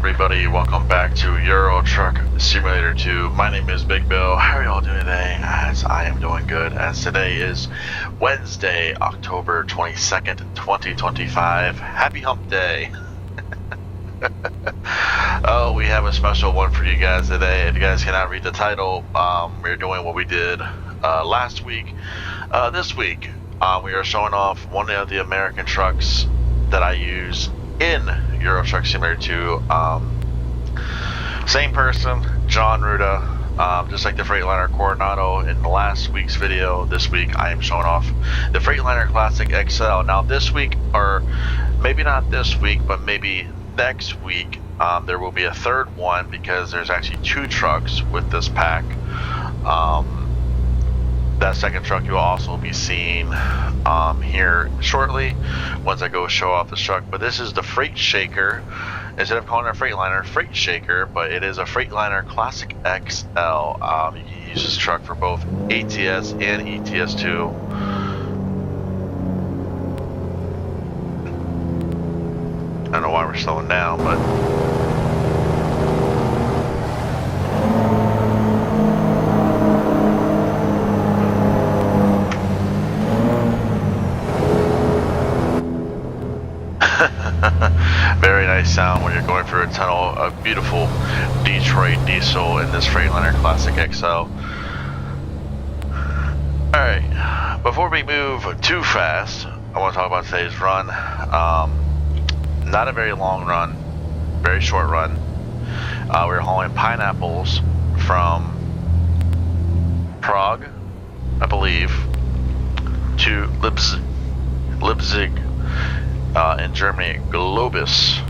everybody? Welcome back to Euro Truck Simulator 2. My name is Big Bill. How are y'all doing today? As I am doing good, as today is Wednesday, October 22nd, 2025. Happy Hump Day. Oh, we have a special one for you guys today. If you guys cannot read the title, we're doing what we did last week. This week, we are showing off one of the American trucks that I use in Euro Truck Simulator 2. Same person, John Ruda, just like the Freightliner Coronado in the last week's video. This week I am showing off the Freightliner Classic XL. Now this week, or maybe not this week, but maybe next week, there will be a third one because there's actually two trucks with this pack. That second truck you'll also be seeing here shortly once I go show off this truck. But this is the Freight Shaker. Instead of calling it a Freightliner, Freight Shaker, but it is a Freightliner Classic XL. You can use this truck for both ATS and ETS2. I don't know why we're slowing down, but very nice sound when you're going through a tunnel. A beautiful Detroit diesel in this Freightliner Classic XL. Alright, before we move too fast, I want to talk about today's run. Not a very long run, very short run. We're hauling pineapples from Prague, I believe, to Leipzig. In Germany. Globus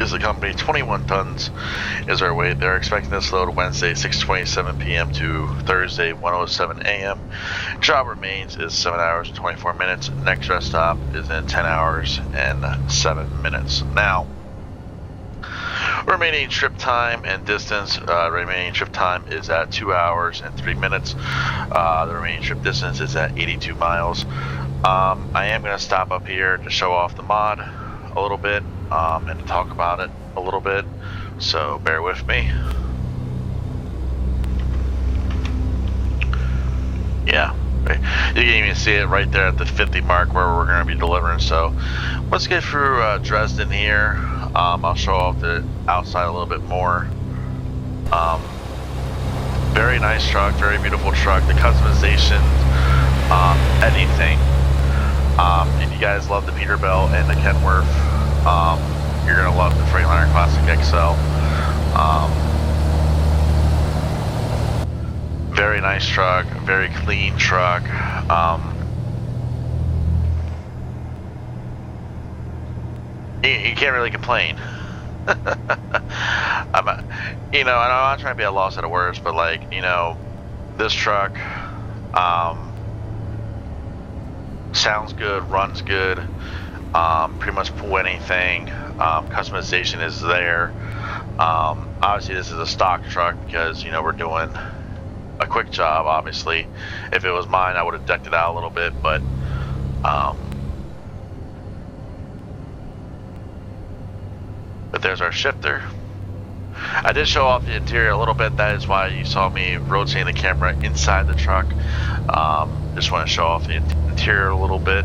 is the company. 21 tons is our weight. They're expecting this load Wednesday 6:27 p.m. to Thursday 1:07 a.m. Job remains is 7 hours and 24 minutes. Next rest stop is in 10 hours and 7 minutes. Now, remaining trip time and distance. Remaining trip time is at 2 hours and 3 minutes. The remaining trip distance is at 82 miles. I am going to stop up here to show off the mod a little bit and to talk about it a little bit, so bear with me. Yeah, you can even see it right there at the 50 mark where we're going to be delivering. So let's get through Dresden here. I'll show off the outside a little bit more. Very nice truck, very beautiful truck. The customization, anything. If you guys love the Peterbilt and the Kenworth, you're going to love the Freightliner Classic XL. Very nice truck, very clean truck. You can't really complain. I'm not trying to be a loss at a words, but like, this truck, sounds good, runs good, pretty much pull anything. Customization is there. Obviously this is a stock truck because we're doing a quick job. Obviously if it was mine I would have decked it out a little bit, but there's our shifter. I did show off the interior a little bit. That is why you saw me rotating the camera inside the truck. Just want to show off the interior a little bit.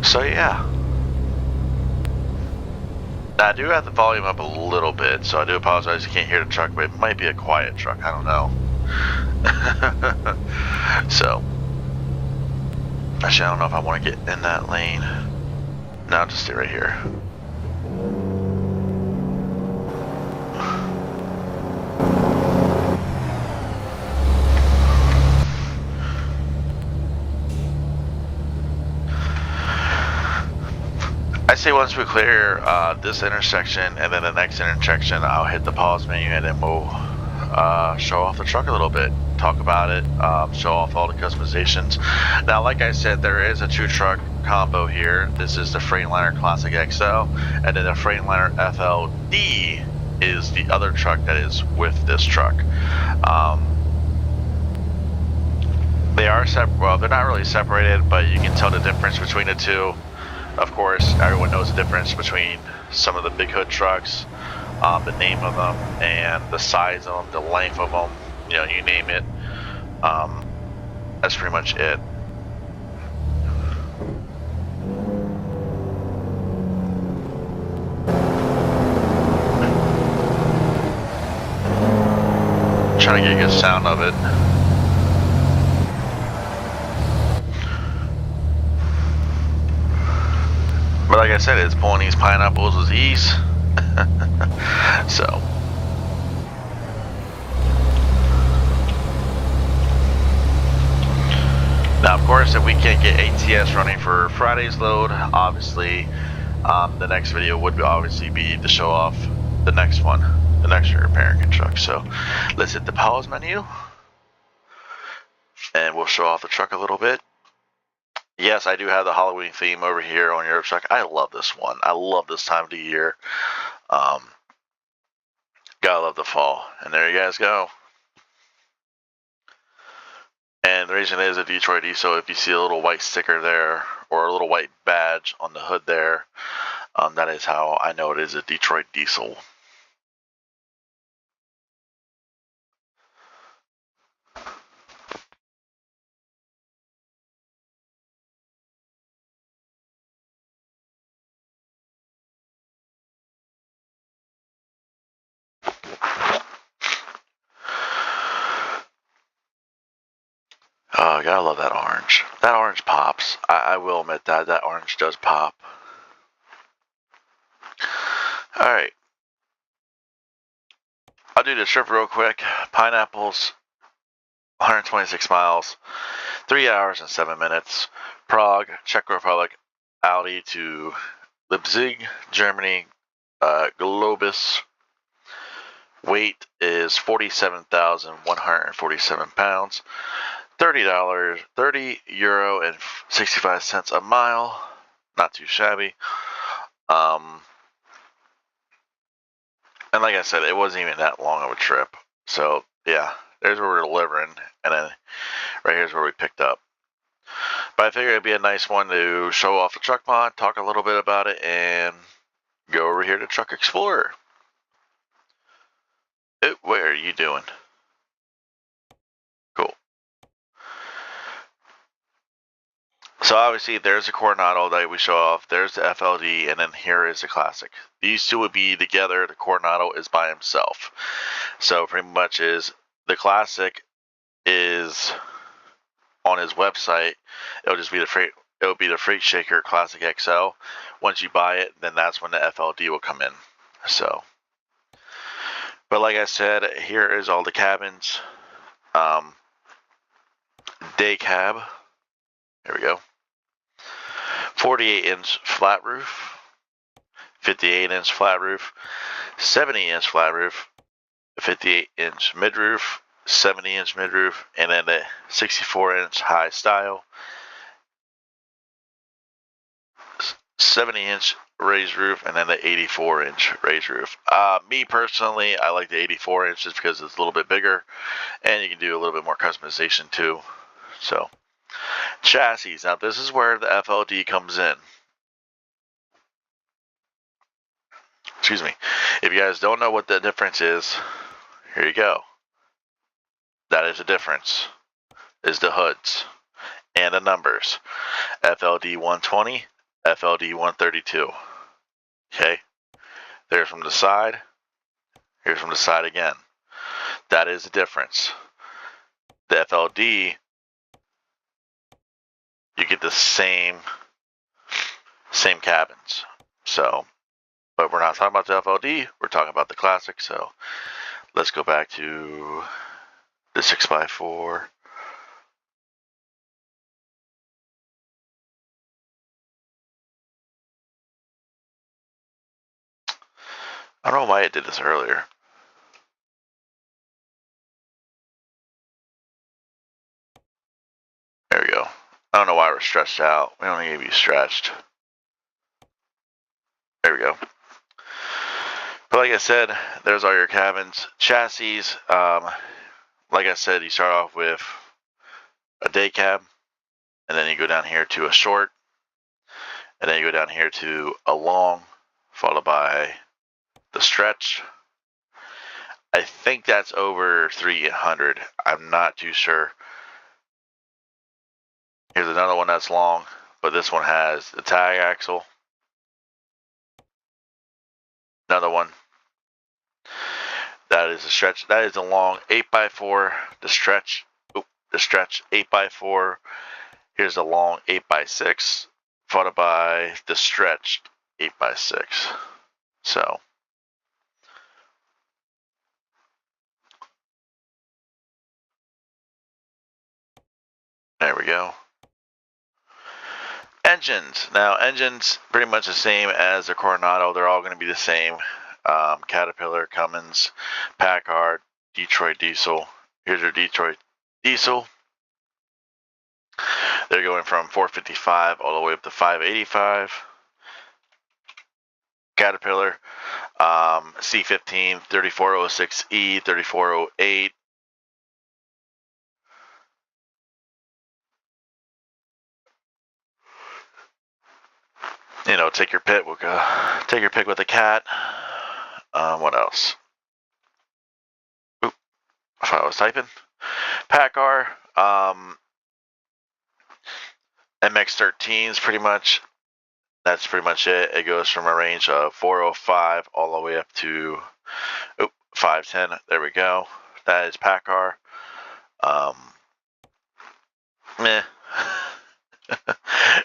So yeah, I do have the volume up a little bit, so I do apologize you can't hear the truck, but it might be a quiet truck, I don't know. So actually I don't know if I want to get in that lane. No, I'll just stay right here. I say once we clear this intersection and then the next intersection, I'll hit the pause menu and then we'll show off the truck a little bit, talk about it, show off all the customizations. Now, like I said, there is a two truck combo here. This is the Freightliner Classic XL, and then the Freightliner FLD is the other truck that is with this truck. They are well, they're not really separated, but you can tell the difference between the two. Of course, everyone knows the difference between some of the big hood trucks, the name of them, and the size of them, the length of them, you know, you name it. That's pretty much it. Trying to get a good sound of it. But like I said, it's pulling these pineapples with ease. So. Now, of course, if we can't get ATS running for Friday's load, obviously, the next video would obviously be to show off the next one, the next American truck. So let's hit the pause menu, and we'll show off the truck a little bit. Yes, I do have the Halloween theme over here on your truck. I love this one. I love this time of the year. Gotta love the fall. And there you guys go. And the reason is a Detroit diesel. If you see a little white sticker there or a little white badge on the hood there, that is how I know it is a Detroit diesel. Oh, gotta love that orange. That orange pops. I will admit that orange does pop. Alright. I'll do the trip real quick. Pineapples, 126 miles, 3 hours and 7 minutes. Prague, Czech Republic, Aldi to Leipzig, Germany, Globus. Weight is 47,147 pounds. $30, €30 and 65 cents a mile. Not too shabby. And like I said, it wasn't even that long of a trip. So yeah, there's where we're delivering, and then right here's where we picked up. But I figured it'd be a nice one to show off the truck mod, talk a little bit about it, and go over here to Truck Explorer. What are you doing? Cool. So obviously there's the Coronado that we show off, there's the FLD, and then here is the Classic. These two would be together, the Coronado is by himself. So pretty much is the Classic is on his website, it'll just be the Freight Shaker Classic XL. Once you buy it, then that's when the FLD will come in. So, but like I said, here is all the cabins. Day cab. There we go. 48-inch flat roof, 58-inch flat roof, 70-inch flat roof, 58-inch mid-roof, 70-inch mid-roof, and then a 64-inch high style, 70-inch raised roof, and then the 84-inch raised roof. Me personally, I like the 84 inches because it's a little bit bigger, and you can do a little bit more customization too. So, chassis. Now this is where the FLD comes in. Excuse me. If you guys don't know what the difference is, here you go. That is the difference. Is the hoods and the numbers. FLD 120, FLD 132. Okay. There's from the side. Here's from the side again. That is the difference. The FLD, you get the same cabins. So, but we're not talking about the FLD, we're talking about the Classic. So let's go back to the 6x4. I don't know why it did this earlier. There we go. I don't know why we're stretched out. We only need to be stretched. There we go. But like I said, there's all your cabins. Chassis, like I said, you start off with a day cab, and then you go down here to a short, and then you go down here to a long, followed by the stretch. I think that's over 300. I'm not too sure. Here's another one that's long, but this one has the tag axle. Another one. That is a stretch. That is a long 8x4. The stretch 8x4. Here's a long 8x6, followed by the stretched 8x6. So there we go. Engines. Now, engines pretty much the same as the Coronado. They're all going to be the same. Caterpillar, Cummins, Packard, Detroit diesel. Here's your Detroit diesel. They're going from 455 all the way up to 585. Caterpillar, C15, 3406E, 3408. You know, take your pick. Take your pick with a cat. What else? Oop, if I was typing. Packard, MX-13s pretty much. That's pretty much it. It goes from a range of 405 all the way up to 510. There we go. That is Packard. Meh.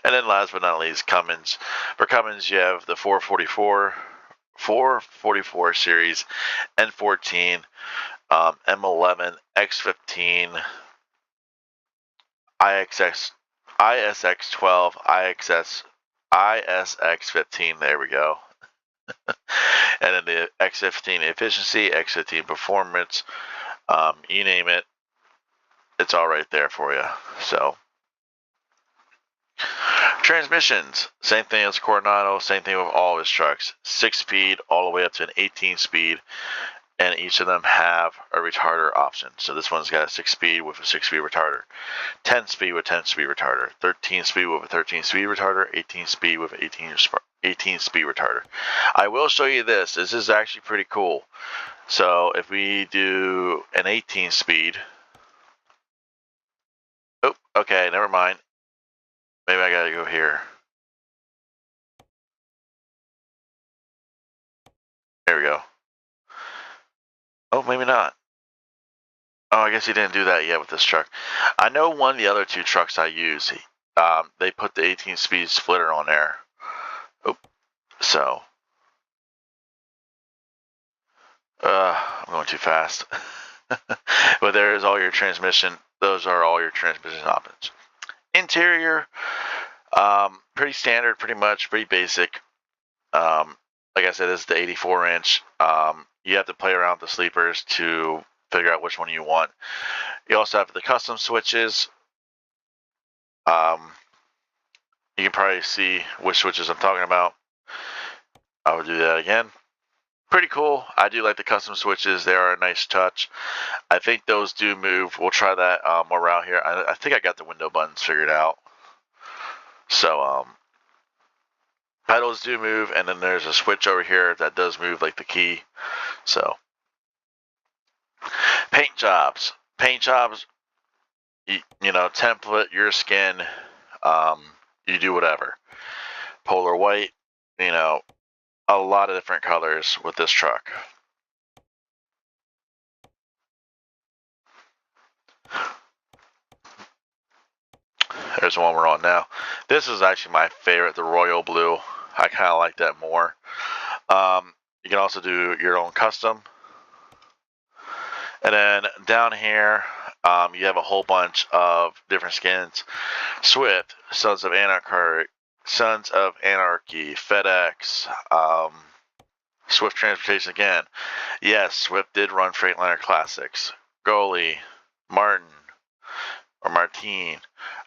And then last but not least, Cummins. For Cummins, you have the 444 series, N14, M11, X15, ISX12, ISX15. There we go. And then the X15 efficiency, X15 performance, you name it, it's all right there for you. So transmissions, same thing as Coronado, same thing with all of his trucks. 6-speed all the way up to an 18-speed, and each of them have a retarder option. So this one's got a 6-speed with a 6-speed retarder, 10-speed with 10-speed retarder, 13-speed with a 13-speed retarder, 18-speed with 18-speed retarder. I will show you this. This is actually pretty cool. So if we do an 18-speed, oh, okay, never mind. Maybe I gotta go here. There we go. Oh, maybe not. Oh, I guess he didn't do that yet with this truck. I know one of the other two trucks I use, they put the 18-speed splitter on there. Oh, so. I'm going too fast. But there is all your transmission. Those are all your transmission options. Interior, pretty standard, pretty much, pretty basic. Like I said, this is the 84-inch. You have to play around with the sleepers to figure out which one you want. You also have the custom switches. You can probably see which switches I'm talking about. I will do that again. Pretty cool. I do like the custom switches. They are a nice touch. I think those do move. We'll try that more out here. I think I got the window buttons figured out. So pedals do move, and then there's a switch over here that does move, like the key. So paint jobs, you know, template, your skin, you do whatever. Polar white, you know, a lot of different colors with this truck. There's the one we're on now. This is actually my favorite, the royal blue. I kind of like that more. You can also do your own custom. And then down here, you have a whole bunch of different skins. Swift, Sons of Anarchy, FedEx, Swift Transportation again. Yes, Swift did run Freightliner Classics. Goalie, Martin,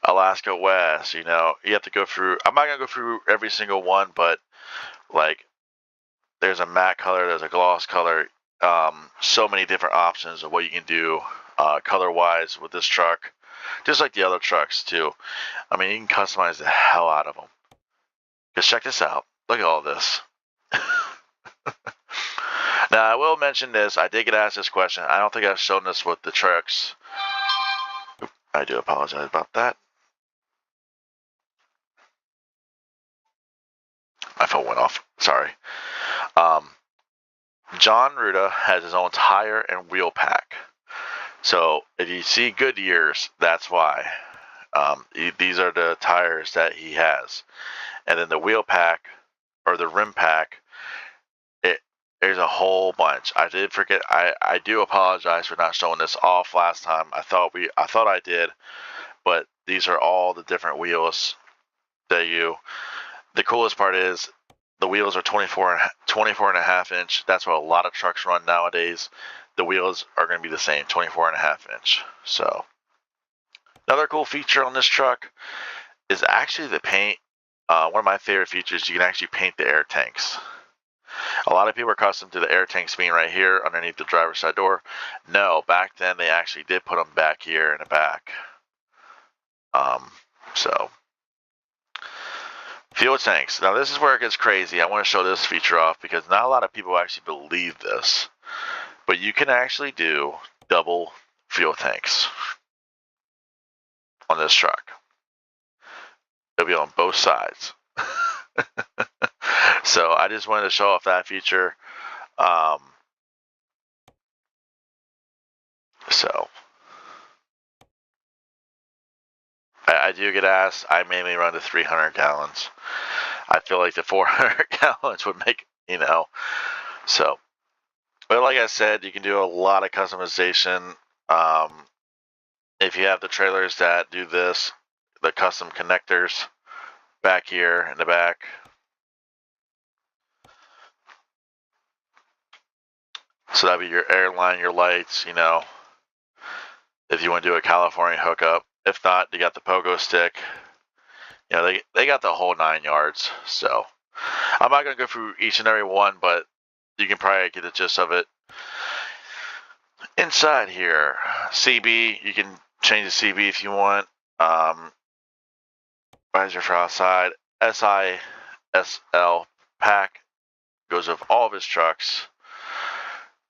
Alaska West. You know, you have to go through. I'm not gonna go through every single one, but like, there's a matte color, there's a gloss color. So many different options of what you can do color-wise with this truck. just like the other trucks too. I mean, you can customize the hell out of them. Just check this out. Look at all this. Now, I will mention this. I did get asked this question. I don't think I've shown this with the trucks. I do apologize about that. My phone went off. Sorry. John Ruda has his own tire and wheel pack. So if you see Goodyears, that's why. These are the tires that he has. And then the wheel pack, or the rim pack, there's a whole bunch. I did forget. I do apologize for not showing this off last time. I thought I did, but these are all the different wheels that the coolest part is the wheels are 24 and a half inch. That's what a lot of trucks run nowadays. The wheels are going to be the same, 24 and a half inch. So another cool feature on this truck is actually the paint. One of my favorite features, you can actually paint the air tanks. A lot of people are accustomed to the air tanks being right here underneath the driver's side door. No, back then they actually did put them back here in the back. So fuel tanks. Now this is where it gets crazy. I want to show this feature off because not a lot of people actually believe this. But you can actually do double fuel tanks on this truck. It'll be on both sides. So I just wanted to show off that feature. So I do get asked. I mainly run to 300 gallons. I feel like the 400 gallons would make, so. But like I said, you can do a lot of customization. If you have the trailers that do this, the custom connectors back here in the back. So that'd be your airline, your lights, if you want to do a California hookup. If not, you got the pogo stick. They got the whole 9 yards. So I'm not going to go through each and every one, but you can probably get the gist of it. Inside here, CB, you can change the CB if you want. Visor for outside. SISL pack goes with all of his trucks.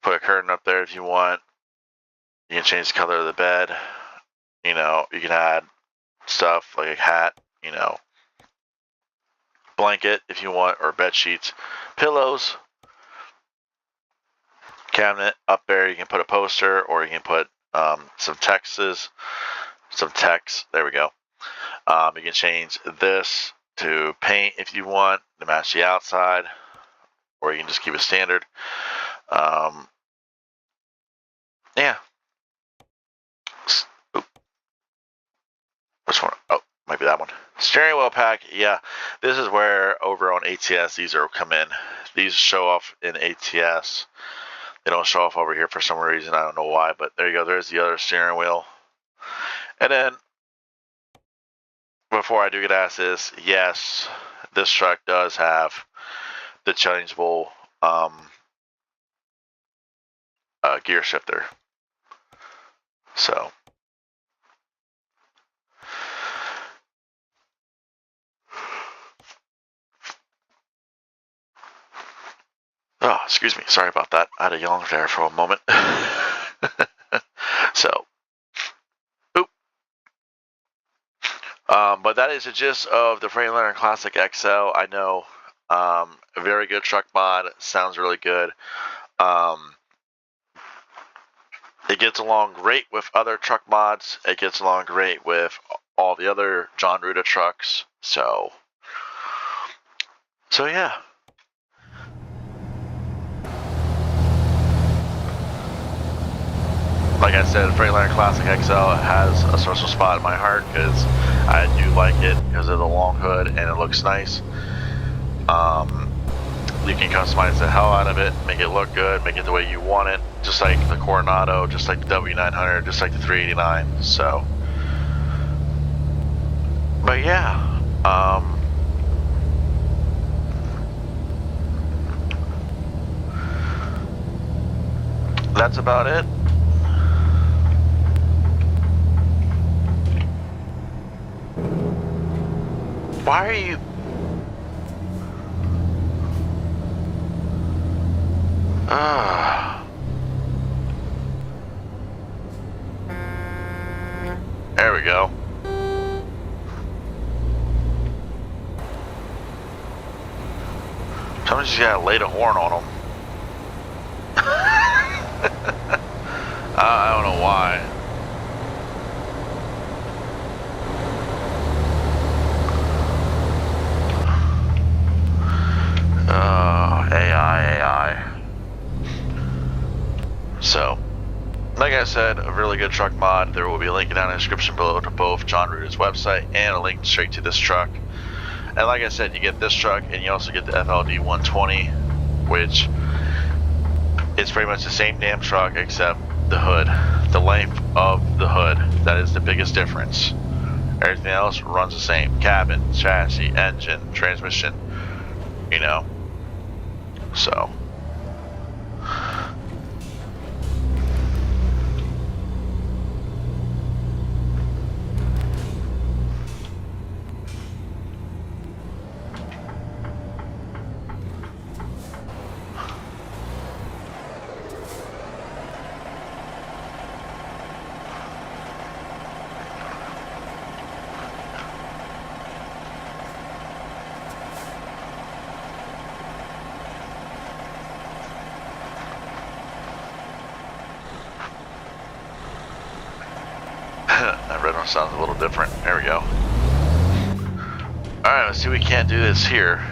Put a curtain up there if you want. You can change the color of the bed. You can add stuff like a hat, blanket if you want, or bed sheets, pillows, cabinet up there. You can put a poster, or you can put some text. There we go. You can change this to paint if you want to match the outside, or you can just keep it standard. Yeah. Which one? Oh, might be that one. Steering wheel pack. Yeah, this is where over on ATS these are come in. These show off in ATS. They don't show off over here for some reason. I don't know why, but there you go. There's the other steering wheel. And then, before I do get asked this, yes, this truck does have the changeable gear shifter. So. Oh, excuse me. Sorry about that. I had a yawn there for a moment. So, oop. But that is the gist of the Freightliner Classic XL. I know, a very good truck mod. Sounds really good. It gets along great with other truck mods. It gets along great with all the other John Ruda trucks. So yeah. Like I said, Freightliner Classic XL has a special spot in my heart because I do like it because of the long hood and it looks nice. You can customize the hell out of it, make it look good, make it the way you want it, just like the Coronado, just like the W900, just like the 389. So, but yeah, that's about it. Why are you... There we go. Somebody's just gotta lay the horn on them. I don't know why. AI. So, like I said, a really good truck mod. There will be a link down in the description below to both John Ruda's website and a link straight to this truck. And like I said, you get this truck and you also get the FLD 120, which is pretty much the same damn truck except the hood. The length of the hood. That is the biggest difference. Everything else runs the same. Cabin, chassis, engine, transmission, you know. So. That red one sounds a little different. There we go. Alright, let's see if we can't do this here.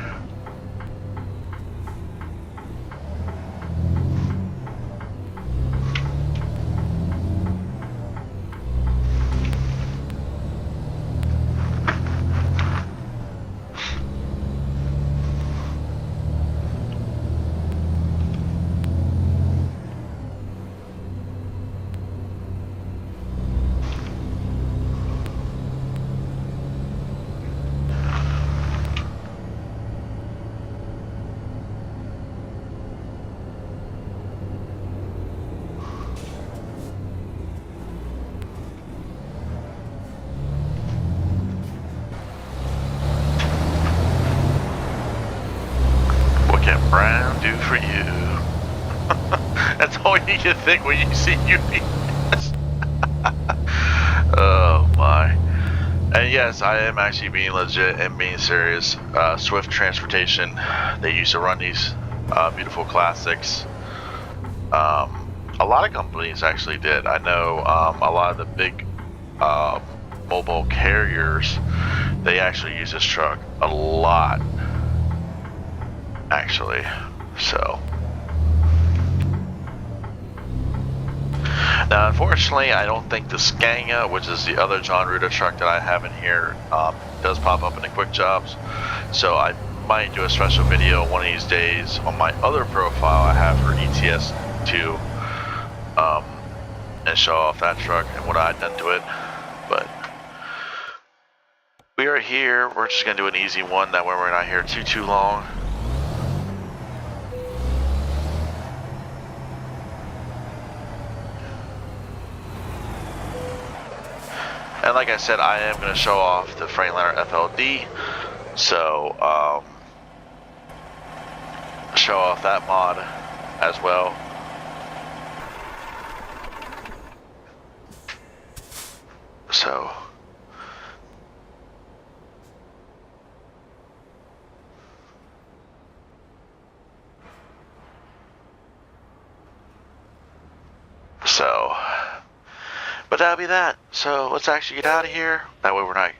Brown do for you. That's all you can think when you see UPS. Oh my. And yes, I am actually being legit and being serious. Swift Transportation, they used to run these beautiful classics. A lot of companies actually did. I know a lot of the big mobile carriers, they actually use this truck a lot. Actually, so now unfortunately I don't think the Scania, which is the other John Ruda truck that I have in here, does pop up in the quick jobs, so I might do a special video one of these days on my other profile I have for ETS2 and show off that truck and what I've done to it. But we are here, we're just gonna do an easy one, that way we're not here too long. And like I said, I am going to show off the Freightliner FLD, so show off that mod as well. But that'll be that. So let's actually get out of here. That way we're not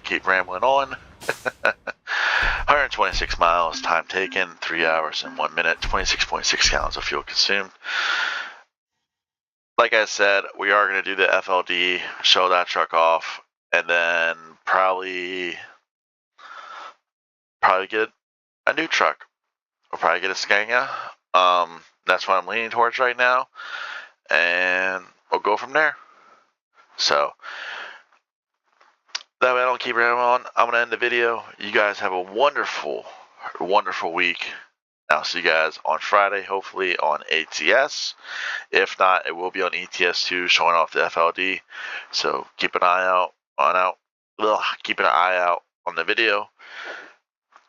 keep rambling on. 126 miles, time taken, 3 hours and 1 minute, 26.6 gallons of fuel consumed. Like I said, we are going to do the FLD, show that truck off, and then probably get a new truck. We'll probably get a Scania. That's what I'm leaning towards right now, and we'll go from there. So that way I don't keep rambling on. I'm going to end the video. You guys have a wonderful week. I'll see you guys on Friday, hopefully on ATS. If not, it will be on ETS2 showing off the FLD. So keep an eye out on the video.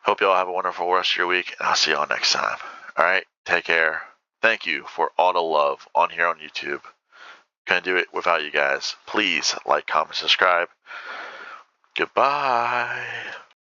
Hope you all have a wonderful rest of your week, and I'll see y'all next time. All right, take care. Thank you for all the love on here on YouTube. Couldn't do it without you guys. Please like, comment, subscribe. Goodbye.